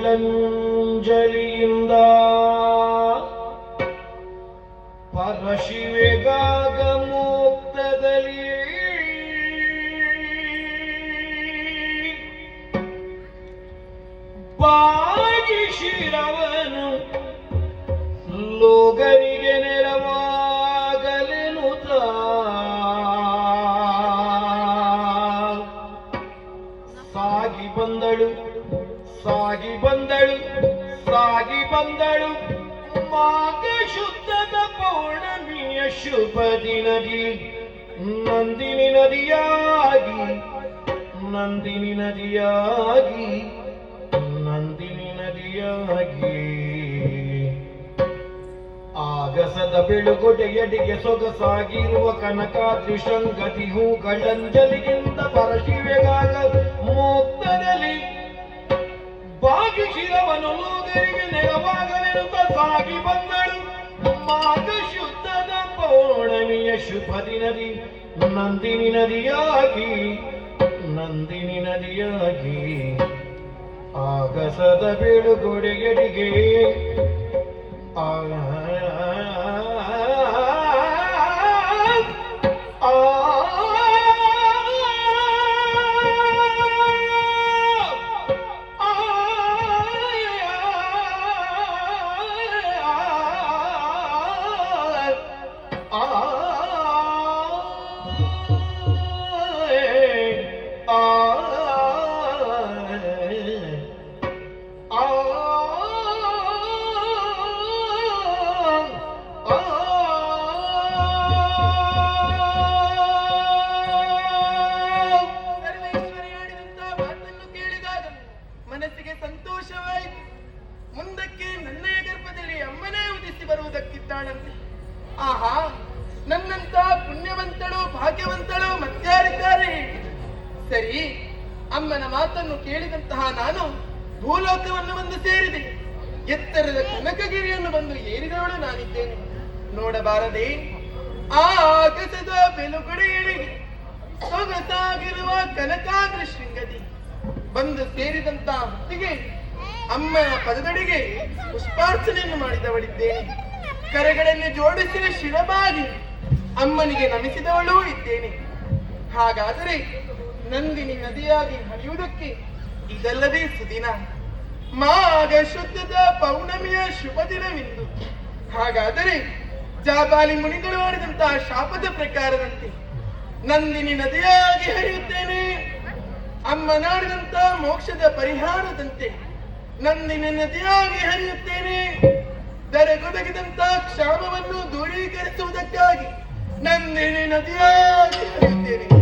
ಮಂಗಳಂಜಲಿಯಿಂದ ಪರಶಿವೆಗಾಗ ಮೋಕ್ತದಲ್ಲಿ ಬಾಗಿ ಶಿರವನು ಲೋಗರಿಗೆ ನೆರವಾಗಲೆನುತ ಸಾಗಿ ಬಂದಳು ಸಾಗಿ ಬಂದಳು ಸಾಗಿ ಬಂದಳು ಮಾಘ ಶುದ್ಧದ ಪೌರ್ಣಮಿಯ ಶುಭ ದಿನದಿ ನಂದಿನಿ ನದಿಯಾಗಿ ನಂದಿನಿ ನದಿಯಾಗಿ ನಂದಿನಿ ನದಿಯಾಗಿ ಆಗಸದ ಬೆಳುಗೊಡೆಯಡಿಗೆ ಸೊಗಸಾಗಿರುವ ಕನಕಾದ್ರಿ ಶೃಂಗತಿ ಹೂಗಳಂಜಲಿಗಿಂತ ಪರಶಿವೆಗಾಗ ಮೋಕ್ತದಲ್ಲಿ ಬಾಗಿ ಶಿರವನು ಲೋಗರಿಗೆ ನೆರವಾಗಲೆನುತ ಸಾಗಿ ಬಂದಳು ಮಾಘ ಶುದ್ಧದ ಪೌರ್ಣಮಿಯ ಶುಭ ದಿನದಿ ನಂದಿನಿ ನದಿಯಾಗಿ ನಂದಿನಿ ನದಿಯಾಗಿ ಆಗಸದ ಬೆಳುಗೊಡೆಯಡಿಗೆ ಮನಸ್ಸಿಗೆ ಸಂತೋಷವಾಯಿತು. ಮುಂದಕ್ಕೆ ನನ್ನಯ ಗರ್ಭದಲ್ಲಿ ಅಮ್ಮನೇ ಉದಿಸಿ ಬರುವುದಕ್ಕಿದ್ದಾಳಂತೆ. ಆಹಾ, ನನ್ನಂತ ಪುಣ್ಯವಂತಳು ಭಾಗ್ಯವಂತಳು ಮತ್ಯಾರಿದ್ದಾರೆ? ಸರಿ, ಅಮ್ಮನ ಮಾತನ್ನು ಕೇಳಿದಂತಹ ನಾನು ಭೂಲೋಕವನ್ನು ಬಂದು ಸೇರಿದೆ. ಎತ್ತರದ ಕನಕಗಿರಿಯನ್ನು ಬಂದು ಏರಿದವಳು ನಾನಿದ್ದೇನೆ. ನೋಡಬಾರದೆ ಆ ಆಗಸದ ಬೆಲುಗುಡಿಯಳಿಗೆ ಸೊಗಸಾಗಿರುವ ಕನಕಾದ್ರಿ ಶೃಂಗದಿ ಬಂದು ಸೇರಿದಂತ ಹೊತ್ತಿಗೆ ಅಮ್ಮನ ಪದದಡಿಗೆ ಪುಷ್ಪಾರ್ಚನೆಯನ್ನು ಮಾಡಿದವಳಿದ್ದೇನೆ. ಕರೆಗಳನ್ನು ಜೋಡಿಸಿ ಶಿರಬಾಗಿ ಅಮ್ಮನಿಗೆ ನಮಿಸಿದವಳೂ ಇದ್ದೇನೆ. ಹಾಗಾದರೆ ನಂದಿನಿ ನದಿಯಾಗಿ ಹರಿಯುವುದಕ್ಕೆ ಇದಲ್ಲದೆ ಸುದಿನ ಮಾಘ ಶುದ್ಧದ ಪೌರ್ಣಮಿಯ ಶುಭ ದಿನವಿಂದು. ಹಾಗಾದರೆ ಜಾಬಾಲಿ ಮುನಿಗಳು ಮಾಡಿದಂತಹ ಶಾಪದ ಪ್ರಕಾರದಂತೆ ನಂದಿನಿ ನದಿಯಾಗಿ ಹರಿಯುತ್ತೇನೆ. ಅಮ್ಮ ನಾಡಿದಂತ ಮೋಕ್ಷದ ಪರಿಹಾರದಂತೆ ನಂದಿನಿ ನದಿಯಾಗಿ ಹರಿಯುತ್ತೇನೆ. ದರೆಗೊದಗಿದಂತ ಕ್ಷಾಮವನ್ನು ದೂರೀಕರಿಸುವುದಕ್ಕಾಗಿ ನಂದಿನಿ ನದಿಯಾಗಿ ಹರಿಯುತ್ತೇನೆ.